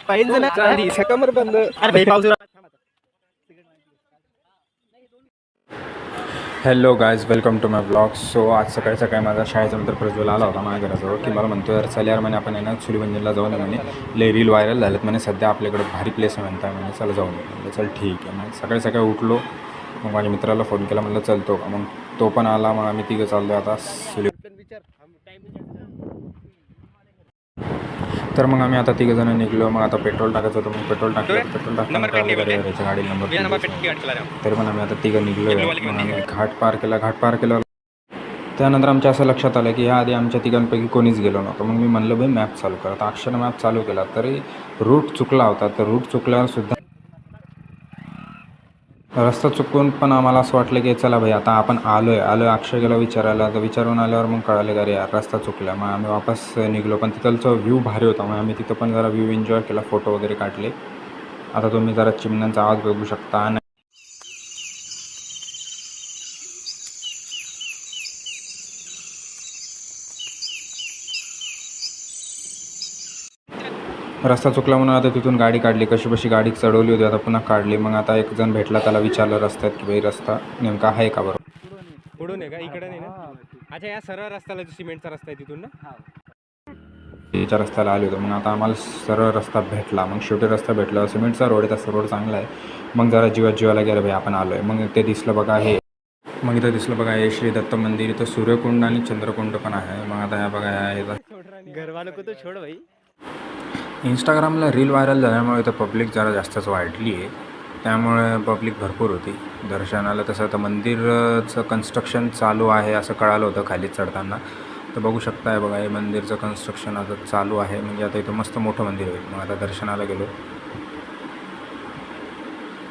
पाहिजे ना चांदी सकमर बंद. अरे भाई पाऊस. Hello guys, welcome to my blog. So आज सकाळी सकाळी माझा शाळेचा मित्र प्रज्वल आला होता माझ्या घराजवळ की मला म्हणतो यार चल यार म्हणे आपण आहे ना सुलीबंजनला जाऊन म्हणे लय रील व्हायरल झालेत म्हणे सध्या आपल्याकडे भारी प्लेस आहे म्हणताय म्हणे चला जाऊन म्हणलं चल ठीक आहे. मग सकाळी सकाळी उठलो, मग माझ्या मित्राला फोन केला, म्हणलं चलतो का. मग तो पण आला, मग आम्ही तिघं चाललो आता तर मग आम्ही आता तिघं जण निघलो. मग आता पेट्रोल टाकायचं होतं, मग पेट्रोल टाकताना गाडी नंबर तरी पण आम्ही आता तिघं निघलो. मग आम्ही घाट पार केला. त्यानंतर आमच्या असं लक्षात आलं की ह्या आधी आमच्या तिघांपैकी कोणीच गेलो नव्हतं. मग मी म्हणलं भाई मॅप चालू करा. आता अक्षर मॅप चालू केला तरी रूट चुकला होता. तर रूट चुकल्यावर सुद्धा रस्ता चुकून पण आम्हाला असं वाटलं की चला भाई आता आपण आलो आहे अक्षय गेला विचारायला. तर विचारून आल्यावर मग कळालं का रे यार रस्ता चुकला. मग आम्ही वापस निघलो, पण तिथलचा व्ह्यू भारी होता. मग आम्ही तिथं पण जरा व्ह्यू एन्जॉय केला, फोटो वगैरे काढले. आता तुम्ही जरा चिमण्यांचा आवाज बघू शकता. रस्ता चुकला म्हणून आता तिथून गाडी काढली, कशी गाडी चढवली होती, आता पुन्हा काढली. मग आता एक जण भेटला, त्याला विचारलं रस्त्यात की भाई रस्ता नेमका आहे का बरोबर. पुढून आहे का इकडे नाही ना. अच्छा या सरळ रस्त्याला सिमेंटचा रस्ता आहे तिथून ना. त्याच्या रस्त्याला आले होतो. मग आता आम्हाला सरळ रस्ता भेटला. मग शेवटी रस्ता भेटला, सिमेंटचा रोड आहे, तसा रोड चांगला आहे. मग जरा जीवाला गेलं भाई आपण आलो आहे. मग ते दिसलं बघा इथं दिसलं बघा हे श्री दत्त मंदिर. इथं सूर्यकुंड आणि चंद्रकुंड पण आहे. मग आता ह्या बघा ह्या घरवालों को तो छोड़ भाई. इंस्टाग्रामला रील व्हायरल झाल्यामुळे इथं पब्लिक जरा जास्तच वाढली आहे. त्यामुळे पब्लिक भरपूर होती दर्शनाला. तसं तर मंदिरचं कन्स्ट्रक्शन चालू आहे असं कळालं होतं खाली चढताना. तर बघू शकताय बघा हे मंदिरचं कन्स्ट्रक्शन आता चालू आहे. म्हणजे आता इथं मस्त मोठं मंदिर होईल. मग आता दर्शनाला गेलो.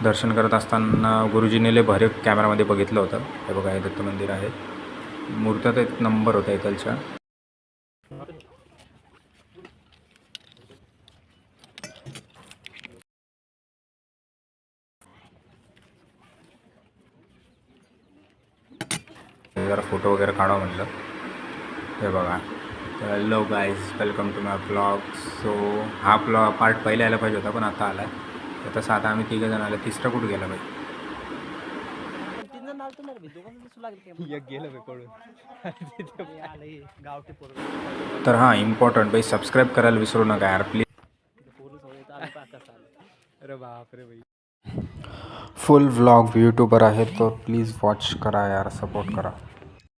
दर्शन करत असताना गुरुजीने लय भारी कॅमेरामध्ये बघितलं होतं. हे बघा हे दत्त मंदिर आहे. मूर्त्या तर एक नंबर होत्या इथलच्या. जरा फोटो वगैरे काढा म्हणलं. हे बघा. Hello guys, welcome to my blog. So हा पार्ट पहिले यायला पाहिजे होता पण आता आला आहे. तर तसं आता आम्ही तिघं जण आलं, तिसरा कुठं गेला भाई. तर हां इम्पॉर्टंट भाई सबस्क्राईब करायला विसरू नका यार प्लीज. अरे बाप रे भाई. फुल व्लॉग यूट्यूबर आहे तो प्लीज वॉच करा यार, सपोर्ट करा.